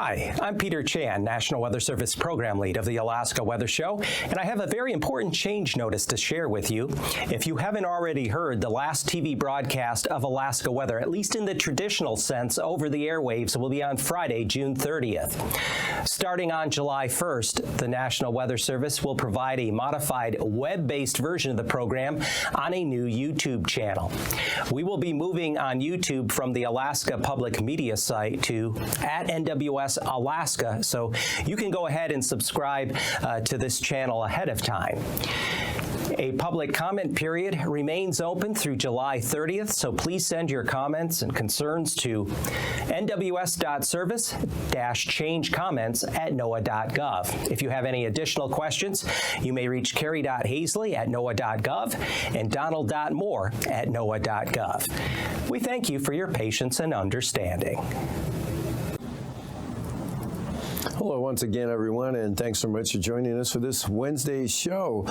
Hi, I'm Peter Chan, National Weather Service Program Lead of the Alaska Weather Show, and I have a very important change notice to share with you. If you haven't already heard the last TV broadcast of Alaska weather, at least in the traditional sense, over the airwaves, will be on Friday, June 30th. Starting on July 1st, the National Weather Service will provide a modified web-based version of the program on a new YouTube channel. We will be moving on YouTube from the Alaska Public Media site to @NWS Alaska, so you can go ahead and subscribe to this channel ahead of time. A public comment period remains open through July 30th, so please send your comments and concerns to nws.service-change-comments@noaa.gov. If you have any additional questions, you may reach carrie.haisley@noaa.gov and donald.moore@noaa.gov. We thank you for your patience and understanding. Hello once again, everyone, and thanks so much for joining us for this Wednesday show.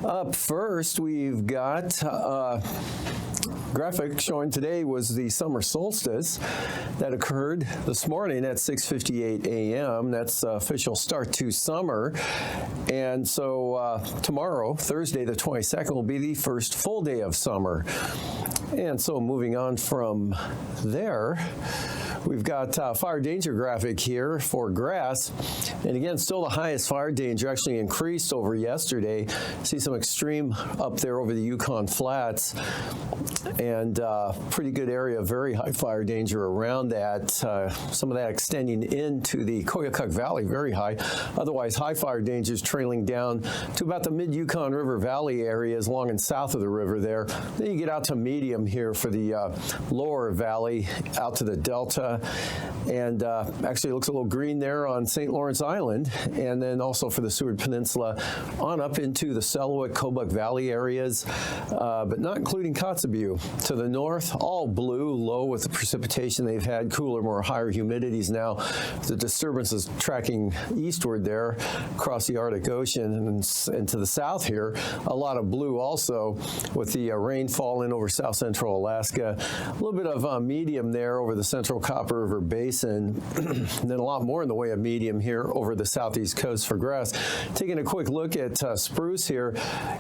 Up first, we've got graphic showing today was the summer solstice that occurred this morning at 6:58 a.m. That's official start to summer. And so tomorrow, Thursday the 22nd, will be the first full day of summer. And so moving on from there, we've got fire danger graphic here for grass. And again, still the highest fire danger, actually increased over yesterday. See some extreme up there over the Yukon Flats. And pretty good area of very high fire danger around that. Some of that extending into the Koyukuk Valley, very high. Otherwise, high fire danger is trailing down to about the mid-Yukon River Valley areas along and south of the river there. Then you get out to medium here for the lower valley, out to the Delta. And actually it looks a little green there on St. Lawrence Island. And then also for the Seward Peninsula on up into the Selawik, Kobuk Valley areas, but not including Kotzebue. To the north, all blue, low with the precipitation they've had, cooler, more higher humidities now. The disturbance is tracking eastward there across the Arctic Ocean, and to the south here, a lot of blue also with the rainfall in over south central Alaska. A little bit of medium there over the central Copper River Basin, and then a lot more in the way of medium here over the southeast coast for grass. Taking a quick look at spruce here,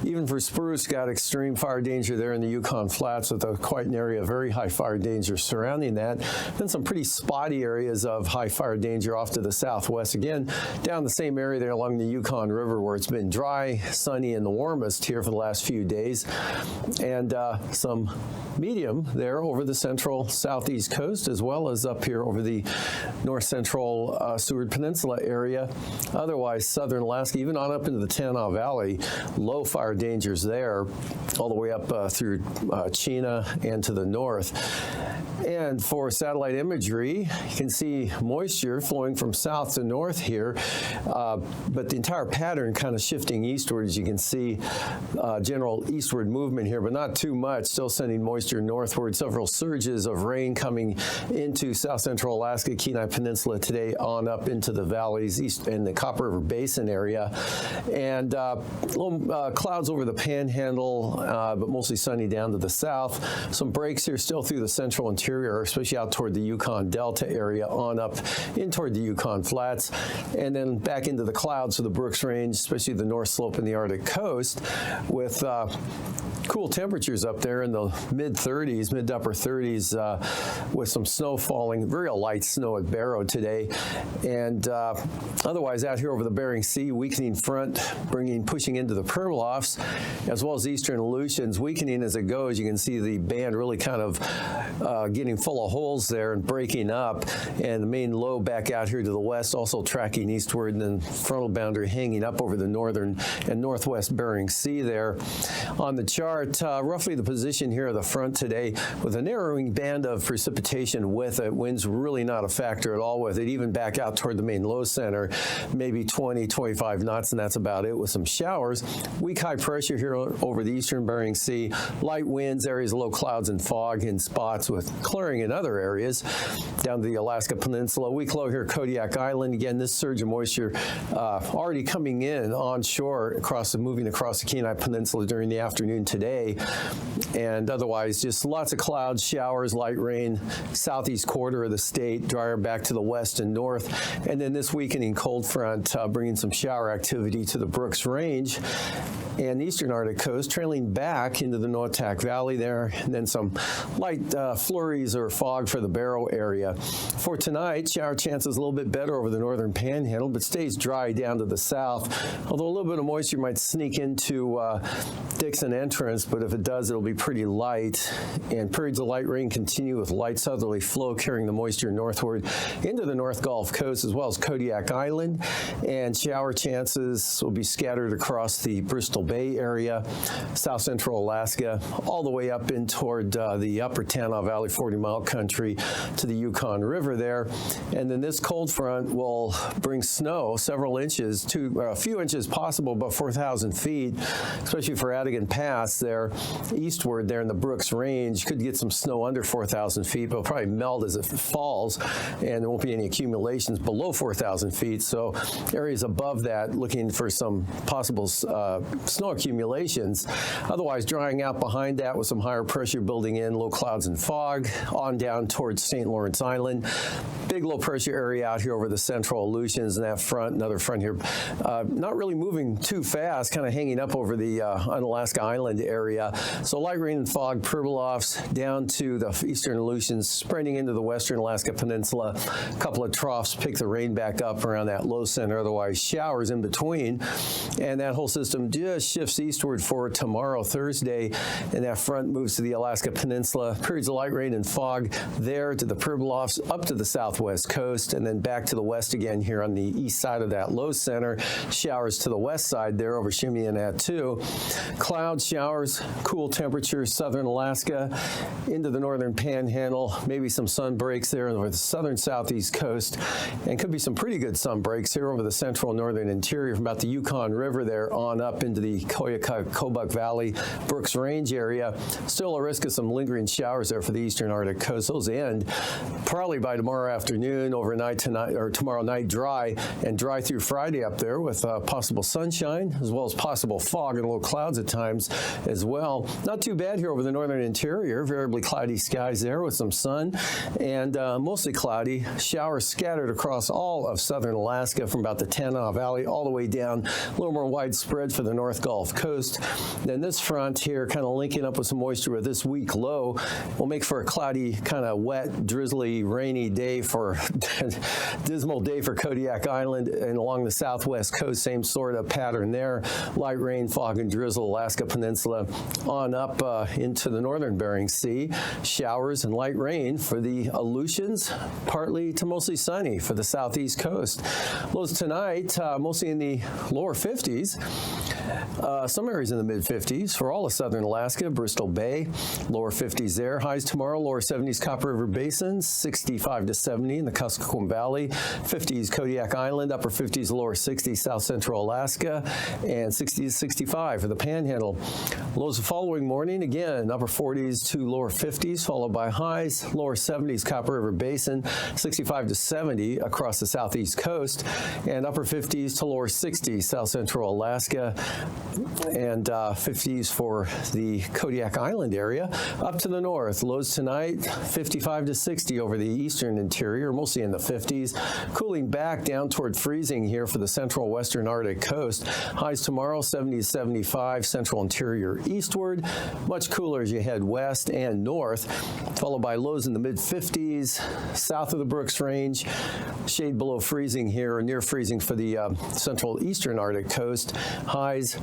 even for spruce, got extreme fire danger there in the Yukon Flats with a quite an area of very high fire danger surrounding that. Then some pretty spotty areas of high fire danger off to the southwest. Again, down the same area there along the Yukon River where it's been dry, sunny, and the warmest here for the last few days. And some medium there over the central southeast coast, as well as up here over the north central Seward Peninsula area. Otherwise, southern Alaska, even on up into the Tanana Valley, low fire dangers there, all the way up through Chena and to the north. And for satellite imagery, you can see moisture flowing from south to north here, but the entire pattern kind of shifting eastward, as you can see, general eastward movement here, but not too much, still sending moisture northward. Several surges of rain coming into south central Alaska, Kenai Peninsula today on up into the valleys east in the Copper River Basin area. And little clouds over the Panhandle, but mostly sunny down to the south. Some breaks here still through the central interior, especially out toward the Yukon Delta area on up in toward the Yukon Flats, and then back into the clouds of the Brooks Range, especially the North Slope and the Arctic coast, with cool temperatures up there in the mid-30s, mid to upper 30s, with some snow falling, very light snow at Barrow today. And otherwise out here over the Bering Sea, weakening front, pushing into the Permafrost, as well as eastern Aleutians, weakening as it goes. You can see the band really kind of getting getting full of holes there and breaking up, and the main low back out here to the west, also tracking eastward, and then frontal boundary hanging up over the northern and northwest Bering Sea there. On the chart, roughly the position here of the front today with a narrowing band of precipitation with it. Winds really not a factor at all with it, even back out toward the main low center, maybe 20, 25 knots, and that's about it with some showers. Weak high pressure here over the eastern Bering Sea. Light winds, areas of low clouds and fog in spots with clearing in other areas. Down to the Alaska Peninsula. Weak low here, Kodiak Island. Again, this surge of moisture already coming in onshore, moving across the Kenai Peninsula during the afternoon today. And otherwise, just lots of clouds, showers, light rain, southeast quarter of the state, drier back to the west and north. And then this weakening cold front bringing some shower activity to the Brooks Range and the eastern Arctic coast, trailing back into the Noatak Valley there, and then some light flurries or fog for the Barrow area. For tonight, shower chances a little bit better over the northern panhandle, but stays dry down to the south, although a little bit of moisture might sneak into Dixon entrance, but if it does, it'll be pretty light, and periods of light rain continue with light southerly flow carrying the moisture northward into the North Gulf Coast as well as Kodiak Island, and shower chances will be scattered across the Bristol Bay area, south central Alaska, all the way up in toward the upper Tanana Valley 40-mile country to the Yukon River there. And then this cold front will bring snow, several inches, a few inches possible, about 4,000 feet, especially for Adigan Pass there, eastward there in the Brooks Range. Could get some snow under 4,000 feet, but it'll probably melt as it falls, and there won't be any accumulations below 4,000 feet. So areas above that looking for some possible snow accumulations. Otherwise, drying out behind that with some higher pressure building in, low clouds and fog, on down towards St. Lawrence Island. Big low pressure area out here over the central Aleutians and that front, another front here. Not really moving too fast, kind of hanging up over the Unalaska Island area. So light rain and fog, Pribilofs down to the eastern Aleutians, spreading into the western Alaska Peninsula. A couple of troughs pick the rain back up around that low center, otherwise showers in between. And that whole system just shifts eastward for tomorrow, Thursday, and that front moves to the Alaska Peninsula. Periods of light rain and fog there to the Pribilofs, up to the southwest coast, and then back to the west again here on the east side of that low center. Showers to the west side there over Shimianatu. Clouds, showers, cool temperatures, southern Alaska into the northern panhandle. Maybe some sun breaks there over the southern southeast coast, and could be some pretty good sun breaks here over the central northern interior from about the Yukon River there on up into the Koyukuk Valley, Brooks Range area. Still a risk of some lingering showers there for the eastern Arctic coast. Those end probably by tomorrow afternoon, overnight tonight, or tomorrow night dry, and dry through Friday up there with possible sunshine as well as possible fog and low clouds at times as well. Not too bad here over the northern interior. Variably cloudy skies there with some sun and mostly cloudy. Showers scattered across all of southern Alaska from about the Tanana Valley all the way down, a little more widespread for the North Gulf Coast. Then this front here kind of linking up with some moisture with this weak low will make for a cloudy, kind of wet, drizzly, rainy day for dismal day for Kodiak Island and along the southwest coast. Same sort of pattern there. Light rain, fog, and drizzle, Alaska Peninsula on up into the northern Bering Sea. Showers and light rain for the Aleutians, partly to mostly sunny for the southeast coast. Lows tonight, mostly in the lower 50s. Some areas in the mid-50s for all of southern Alaska, Bristol Bay, lower 50s there. Highs tomorrow, lower 70s Copper River Basin, 65 to 70 in the Kuskokwim Valley, 50s Kodiak Island, upper 50s, lower 60s South Central Alaska, and 60 to 65 for the Panhandle. Lows the following morning, again, upper 40s to lower 50s, followed by highs, lower 70s Copper River Basin, 65 to 70 across the southeast coast, and upper 50s to lower 60s South Central Alaska, and 50s for the Kodiak Island area. Up to the north, lows tonight 55 to 60 over the eastern interior, mostly in the 50s. Cooling back down toward freezing here for the central western Arctic coast. Highs tomorrow 70 to 75 central interior eastward. Much cooler as you head west and north, followed by lows in the mid-50s south of the Brooks Range. Shade below freezing here, or near freezing for the central eastern Arctic coast. Highs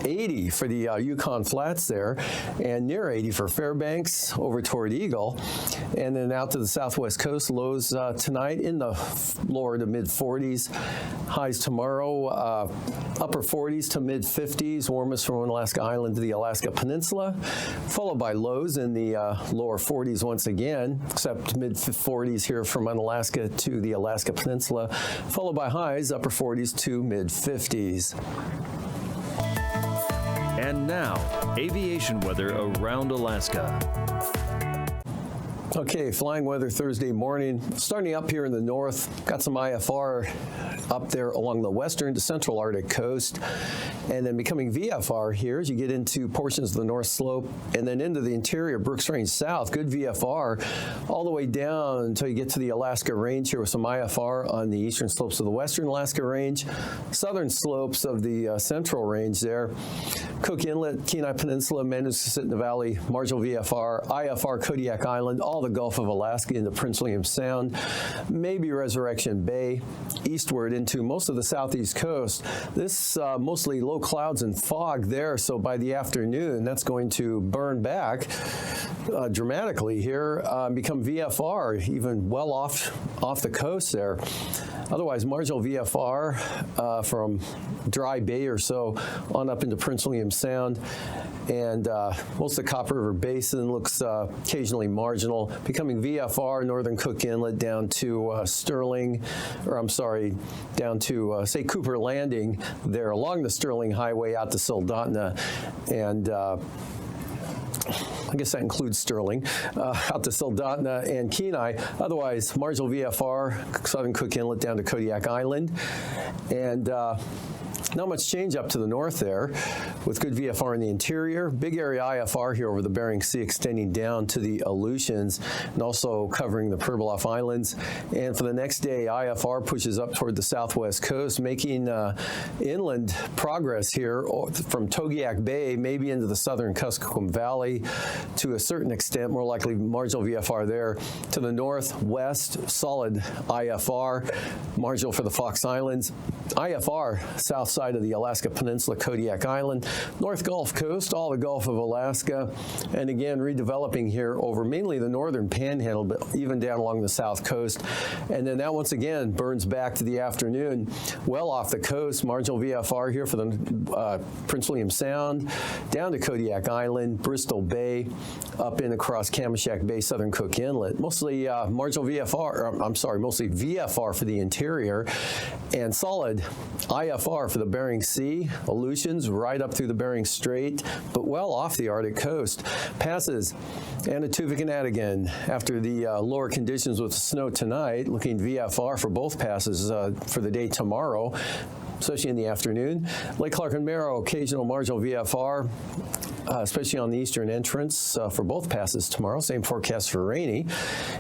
80 for the Yukon Flats there, and near 80 for Fairbanks over toward Eagle. And then out to the southwest coast, lows tonight in the lower to mid 40s. Highs tomorrow, upper 40s to mid 50s, warmest from Alaska Island to the Alaska Peninsula, followed by lows in the lower 40s once again, except mid 40s here from Unalaska to the Alaska Peninsula, followed by highs, upper 40s to mid 50s. And now, aviation weather around Alaska. Okay, flying weather Thursday morning. Starting up here in the north, got some IFR up there along the western to central Arctic coast, and then becoming VFR here as you get into portions of the north slope and then into the interior Brooks Range south. Good VFR all the way down until you get to the Alaska Range here with some IFR on the eastern slopes of the western Alaska Range, southern slopes of the central range there. Cook Inlet, Kenai Peninsula, Manusquesit Valley, marginal VFR, IFR, Kodiak Island, all the Gulf of Alaska into Prince William Sound, maybe Resurrection Bay, eastward into most of the southeast coast. This mostly low clouds and fog there, so by the afternoon that's going to burn back dramatically here, become VFR, even well off the coast there. Otherwise, marginal VFR from Dry Bay or so on up into Prince William Sound, and most of the Copper River Basin looks occasionally marginal, becoming VFR, northern Cook Inlet down to Sterling, or I'm sorry, down to, say, Cooper Landing there along the Sterling Highway out to Soldotna, and I guess that includes Sterling, out to Soldotna and Kenai. Otherwise, marginal VFR, southern Cook Inlet down to Kodiak Island, and not much change up to the north there with good VFR in the interior. Big area IFR here over the Bering Sea extending down to the Aleutians and also covering the Pribilof Islands. And for the next day, IFR pushes up toward the southwest coast, making inland progress here from Togiak Bay, maybe into the southern Kuskokwim Valley to a certain extent, more likely marginal VFR there. To the northwest, solid IFR, marginal for the Fox Islands. IFR, south side of the Alaska Peninsula, Kodiak Island, North Gulf Coast, all the Gulf of Alaska, and again redeveloping here over mainly the northern panhandle, but even down along the south coast. And then that once again burns back to the afternoon, well off the coast, marginal VFR here for the Prince William Sound, down to Kodiak Island, Bristol Bay, up in across Kamishak Bay, southern Cook Inlet. Mostly marginal VFR, I'm sorry, mostly VFR for the interior, and solid IFR for the Bering Sea, Aleutians right up through the Bering Strait, but well off the Arctic coast. Passes Anatuvik and Adigan after the lower conditions with the snow tonight, looking VFR for both passes for the day tomorrow, especially in the afternoon. Lake Clark and Merrow, occasional marginal VFR, especially on the eastern entrance for both passes tomorrow. Same forecast for rainy.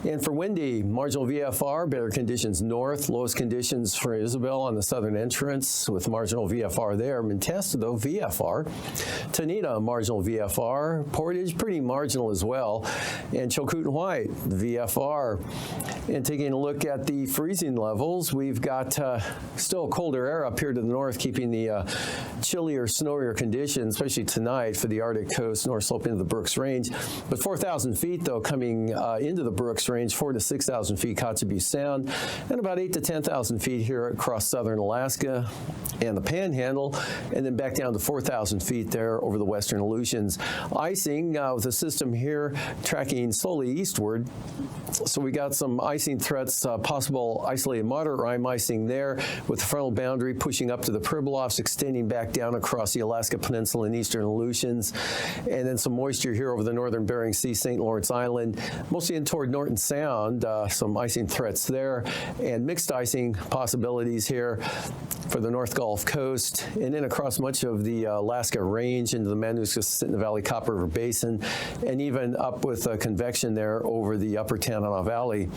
And for windy, marginal VFR, better conditions north, lowest conditions for Isabel on the southern entrance with marginal VFR there. Montesta, though, VFR. Tanita, marginal VFR. Portage, pretty marginal as well. And Chilcoot and White, VFR. And taking a look at the freezing levels, we've got still colder air up here to the north, keeping the chillier, snowier conditions, especially tonight for the Arctic coast, north slope into the Brooks Range. But 4,000 feet, though, coming into the Brooks Range, 4,000 to 6,000 feet, Kotzebue Sound, and about 8,000 to 10,000 feet here across southern Alaska and the Panhandle, and then back down to 4,000 feet there over the western Aleutians. Icing with a system here tracking slowly eastward. So we got some icing threats, possible isolated moderate rime icing there with the frontal boundary pushing up to the Pribilofs, extending back down across the Alaska Peninsula and eastern Aleutians. And then some moisture here over the northern Bering Sea, St. Lawrence Island, mostly in toward Norton Sound, some icing threats there, and mixed icing possibilities here for the North Gulf Coast, and then across much of the Alaska Range into the Manusquesit Valley, Copper River Basin, and even up with convection there over the upper Tanana Valley.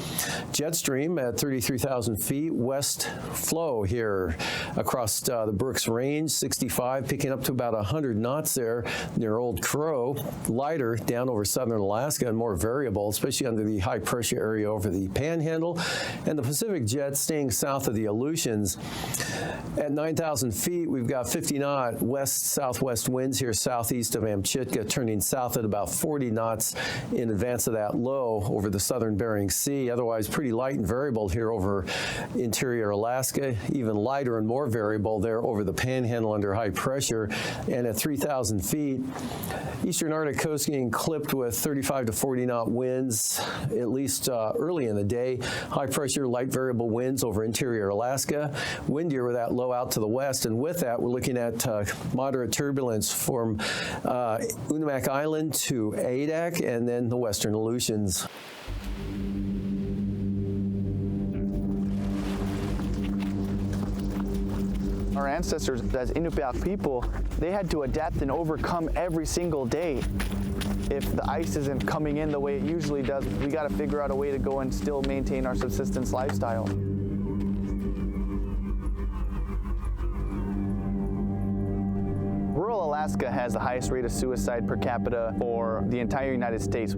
Jet stream at 33,000 feet, west flow here across across the Brooks Range, 65, picking up to about 100 knots there near Old Crow. Lighter down over southern Alaska and more variable, especially under the high pressure area over the Panhandle. And the Pacific jet staying south of the Aleutians. At 9,000 feet, we've got 50-knot west-southwest winds here southeast of Amchitka, turning south at about 40 knots in advance of that low over the southern Bering Sea. Otherwise, pretty light and variable here over interior Alaska, even lighter and more variable there over the Panhandle under high pressure. And at 3,000 feet, eastern Arctic coast getting clipped with 35 to 40-knot winds, at least early in the day. High pressure, light variable winds over interior Alaska. Windier with that low out to the west. And with that, we're looking at moderate turbulence from Unamak Island to Adak and then the western Aleutians. Our ancestors, as Inupiaq people, they had to adapt and overcome every single day. If the ice isn't coming in the way it usually does, we got to figure out a way to go and still maintain our subsistence lifestyle. Rural Alaska has the highest rate of suicide per capita for the entire United States.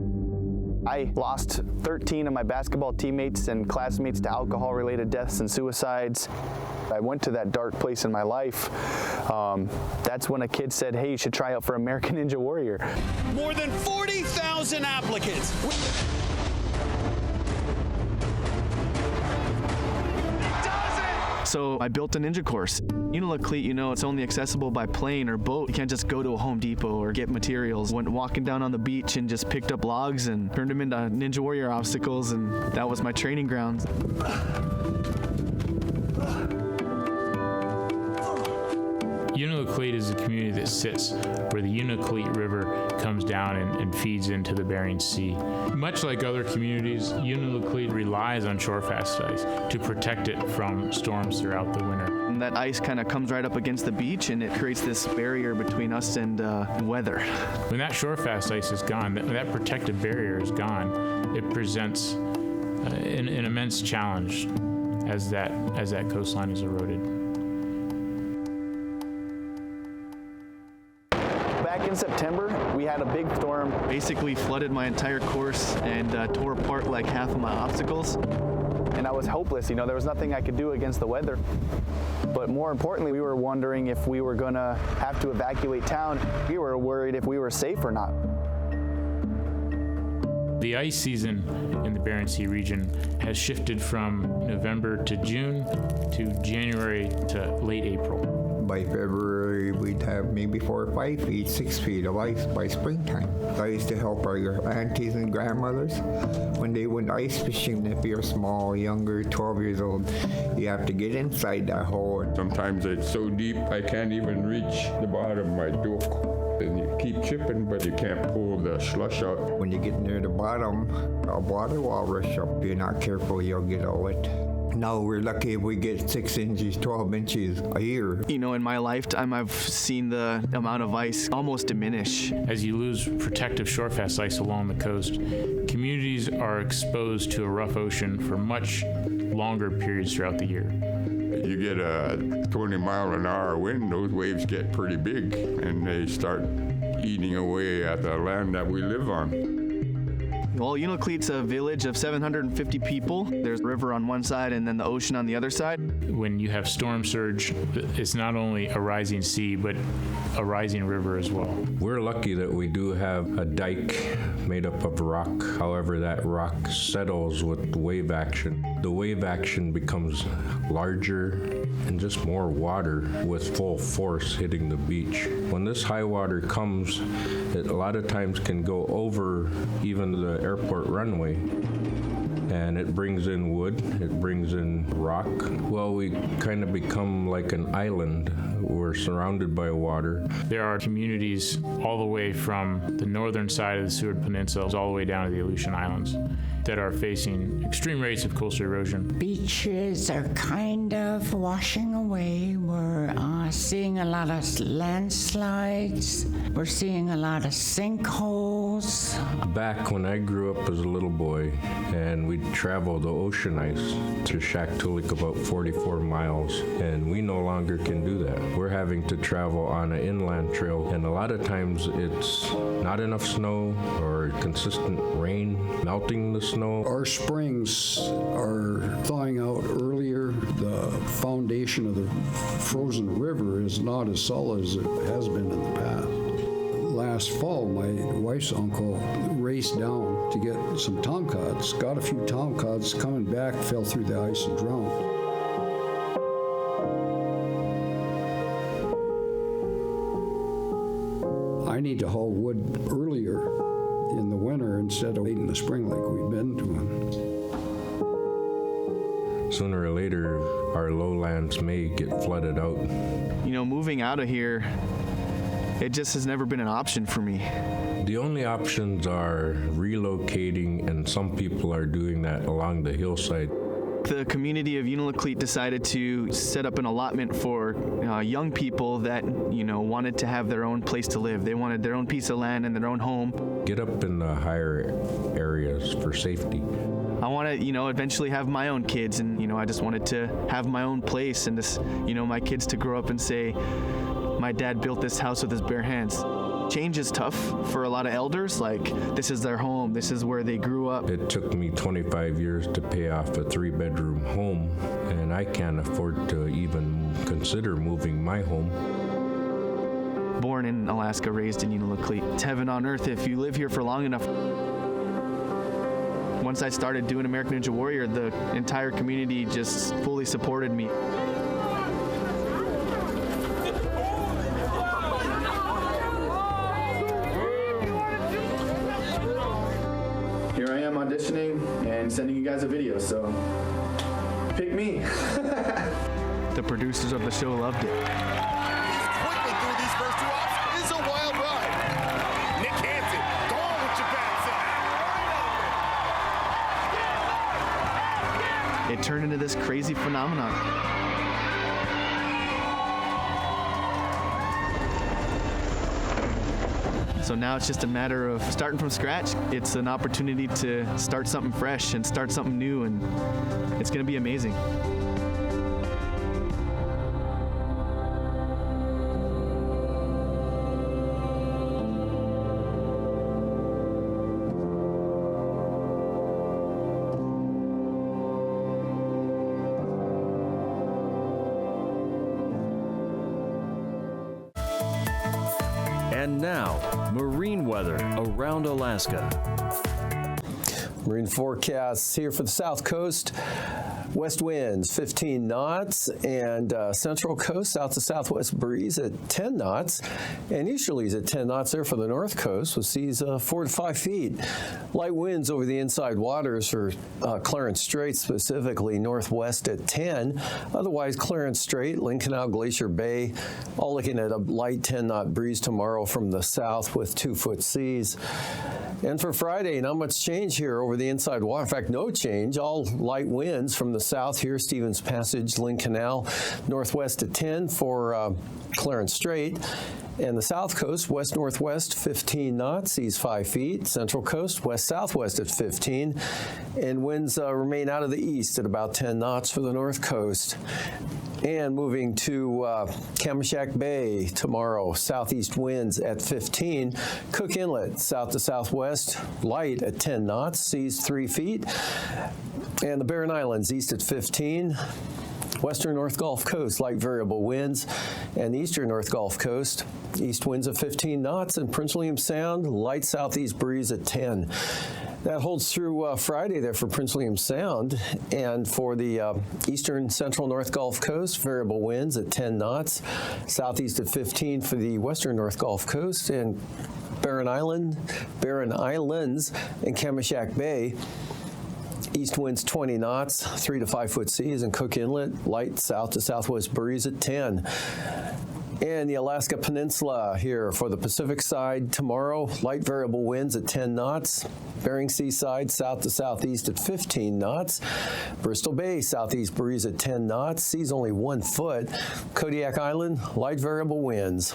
I lost 13 of my basketball teammates and classmates to alcohol-related deaths and suicides. I went to that dark place in my life. That's when a kid said, hey, you should try out for American Ninja Warrior. More than 40,000 applicants. So I built a ninja course. Unalakleet, you know, it's only accessible by plane or boat. You can't just go to a Home Depot or get materials. Went walking down on the beach and just picked up logs and turned them into Ninja Warrior obstacles, and that was my training ground. Unalakleet is a community that sits where the Unalakleet River comes down and feeds into the Bering Sea. Much like other communities, Unalakleet relies on shorefast ice to protect it from storms throughout the winter. And that ice kind of comes right up against the beach, and it creates this barrier between us and weather. When that shorefast ice is gone, that protective barrier is gone, it presents an immense challenge as that coastline is eroded. Back in September, we had a big storm. Basically flooded my entire course and tore apart like half of my obstacles. And I was hopeless, you know, there was nothing I could do against the weather. But more importantly, we were wondering if we were gonna have to evacuate town. We were worried if we were safe or not. The ice season in the Bering Sea region has shifted from November to June to January to late April. By February, we'd have maybe 4 or 5 feet, 6 feet of ice by springtime. I used to help our aunties and grandmothers when they went ice fishing. If you're small, younger, 12 years old, you have to get inside that hole. Sometimes it's so deep I can't even reach the bottom of my dook. And you keep chipping, but you can't pull the slush out. When you get near the bottom, a water will rush up. If you're not careful, you'll get all wet. Now we're lucky if we get 6 inches, 12 inches a year. You know, in my lifetime, I've seen the amount of ice almost diminish. As you lose protective shorefast ice along the coast, communities are exposed to a rough ocean for much longer periods throughout the year. You get a 20-mile-an-hour wind, those waves get pretty big, and they start eating away at the land that we live on. Well, Unalakleet's a village of 750 people. There's a river on one side and then the ocean on the other side. When you have storm surge, it's not only a rising sea, but a rising river as well. We're lucky that we do have a dike made up of rock. However, that rock settles with wave action. The wave action becomes larger and just more water with full force hitting the beach. When this high water comes, it a lot of times can go over even the airport runway. And it brings in wood, it brings in rock. Well, we kind of become like an island. We're surrounded by water. There are communities all the way from the northern side of the Seward Peninsula all the way down to the Aleutian Islands that are facing extreme rates of coastal erosion. Beaches are kind of washing away. We're seeing a lot of landslides. We're seeing a lot of sinkholes. miles. Back when I grew up as a little boy, and we'd travel the ocean ice to Shaktoolik, about 44 miles, and we no longer can do that. We're having to travel on an inland trail, and a lot of times it's not enough snow or consistent rain melting the snow. Our springs are thawing out earlier. The foundation of the frozen river is not as solid as it has been in the past. Last fall, my wife's uncle raced down to get some tomcats, got a few tomcats, coming back, fell through the ice and drowned. I need to haul wood earlier in the winter instead of late in the spring like we've been doing. Sooner or later, our lowlands may get flooded out. You know, moving out of here, it just has never been an option for me. The only options are relocating, and some people are doing that along the hillside. The community of Unalakleet decided to set up an allotment for young people that, wanted to have their own place to live. They wanted their own piece of land and their own home. Get up in the higher areas for safety. I want to, eventually have my own kids, and, I just wanted to have my own place and just, my kids to grow up and say, my dad built this house with his bare hands. Change is tough for a lot of elders. Like, this is their home. This is where they grew up. It took me 25 years to pay off a 3-bedroom home, and I can't afford to even consider moving my home. Born in Alaska, raised in Unalakleet. It's heaven on earth if you live here for long enough. Once I started doing American Ninja Warrior, the entire community just fully supported me. Here I am auditioning and sending you guys a video, so pick me. The producers of the show loved it. Quickly through these first 2 hours. This is a wild ride. Nick Hansen, go on with your bad self. It turned into this crazy phenomenon. So now it's just a matter of starting from scratch. It's an opportunity to start something fresh and start something new, and it's going to be amazing. And now, marine weather around Alaska. Marine forecasts here for the South Coast. West winds 15 knots, and Central Coast south to southwest breeze at 10 knots, and easterlies at 10 knots there for the North Coast with seas 4 to 5 feet. Light winds over the inside waters for Clarence Strait, specifically northwest at 10. Otherwise, Clarence Strait, Lynn Canal, Glacier Bay, all looking at a light 10-knot breeze tomorrow from the south with 2-foot seas. And for Friday, not much change here over the inside water. In fact, no change. All light winds from the south here, Stevens Passage, Lynn Canal, northwest at 10 for Clarence Strait. And the south coast, west-northwest, 15 knots, seas 5 feet. Central coast, west-southwest at 15. And winds remain out of the east at about 10 knots for the north coast. And moving to Kamishak Bay tomorrow, southeast winds at 15. Cook Inlet, south to southwest, light at 10 knots, seas 3 feet. And the Barren Islands, east at 15. Western North Gulf Coast, light variable winds. And the eastern North Gulf Coast, east winds of 15 knots. And Prince William Sound, light southeast breeze at 10. That holds through Friday there for Prince William Sound, and for the eastern central North Gulf Coast, variable winds at 10 knots, southeast at 15 for the western North Gulf Coast, and Barren Islands, and Kamishak Bay. East winds 20 knots, 3 to 5 foot seas, and Cook Inlet, light south to southwest breeze at 10. And the Alaska Peninsula here for the Pacific side tomorrow, light variable winds at 10 knots. Bering Sea side, south to southeast at 15 knots. Bristol Bay, southeast breeze at 10 knots. Seas only 1 foot. Kodiak Island, light variable winds.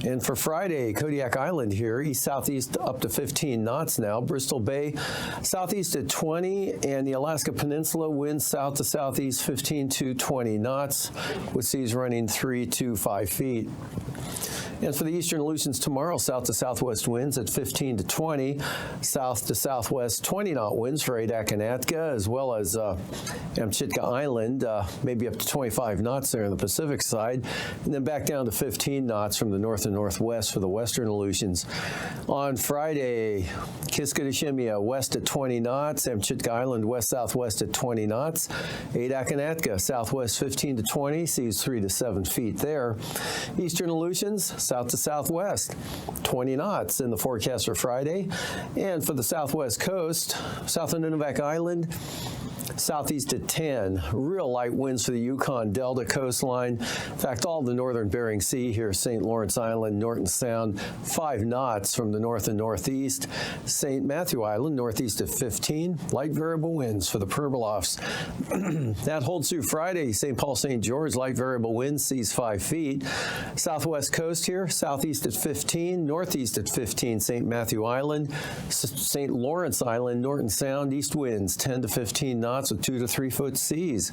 And for Friday, Kodiak Island here, east-southeast up to 15 knots now. Bristol Bay, southeast at 20, and the Alaska Peninsula, winds south to southeast 15 to 20 knots, with seas running 3 to 5 feet. And for the eastern Aleutians tomorrow, south to southwest winds at 15 to 20, south to southwest 20-knot winds for Adak and Atka, as well as Amchitka Island, maybe up to 25 knots there on the Pacific side, and then back down to 15 knots from the north and northwest for the western Aleutians. On Friday, Kiskadashimia west at 20 knots, Amchitka Island west-southwest at 20 knots, Adak and Atka southwest 15 to 20, seas 3 to 7 feet there. Eastern Aleutians, south to southwest, 20 knots in the forecast for Friday. And for the southwest coast, south of Nunivak Island, southeast at 10. Real light winds for the Yukon Delta coastline. In fact, all of the northern Bering Sea here, St. Lawrence Island, Norton Sound, 5 knots from the north and northeast. St. Matthew Island, northeast at 15. Light variable winds for the Pribilofs. That holds through Friday. St. Paul, St. George, light variable winds, seas 5 feet. Southwest coast here, southeast at 15, northeast at 15, St. Matthew Island. St. Lawrence Island, Norton Sound, east winds 10 to 15 knots with 2 to 3 foot seas.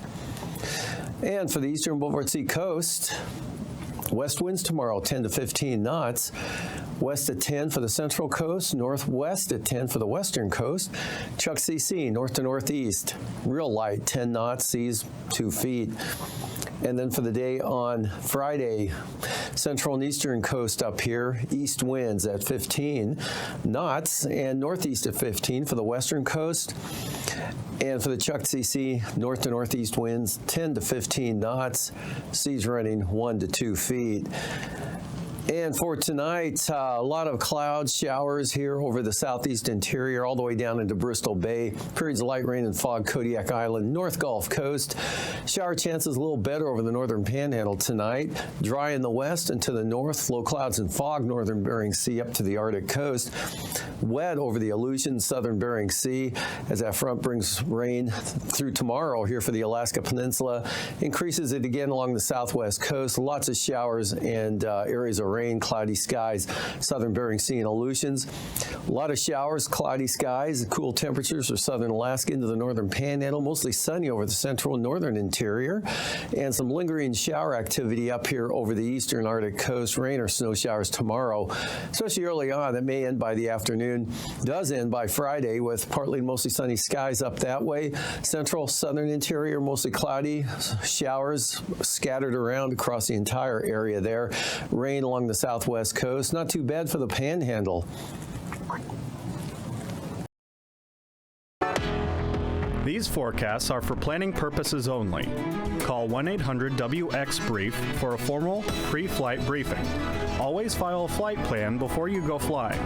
And for the eastern Boulevard Sea coast, west winds tomorrow 10 to 15 knots, west at 10 for the central coast, northwest at 10 for the western coast. Chukcc, north to northeast, real light 10 knots, seas 2 feet. And then for the day on Friday, central and eastern coast up here, east winds at 15 knots and northeast at 15 for the western coast. And for the Chukcc, north to northeast winds 10 to 15 knots, seas running 1 to 2 feet. And for tonight, a lot of clouds, showers here over the southeast interior, all the way down into Bristol Bay. Periods of light rain and fog, Kodiak Island, North Gulf Coast. Shower chances a little better over the northern panhandle tonight. Dry in the west and to the north. Low clouds and fog, northern Bering Sea up to the Arctic coast. Wet over the Aleutians, southern Bering Sea, as that front brings rain through tomorrow here for the Alaska Peninsula. Increases it again along the southwest coast. Lots of showers and areas of rain, cloudy skies, southern Bering Sea and Aleutians. A lot of showers, cloudy skies, cool temperatures for southern Alaska into the northern panhandle, mostly sunny over the central and northern interior, and some lingering shower activity up here over the eastern Arctic coast. Rain or snow showers tomorrow, especially early on. That may end by the afternoon. Does end by Friday with partly mostly sunny skies up that way. Central, southern interior, mostly cloudy, showers scattered around across the entire area there. Rain along the southwest coast. Not too bad for the panhandle. These forecasts are for planning purposes only. Call 1-800-WX-BRIEF for a formal pre-flight briefing. Always file a flight plan before you go flying.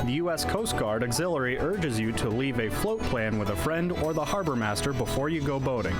The U.S. Coast Guard Auxiliary urges you to leave a float plan with a friend or the harbor master before you go boating.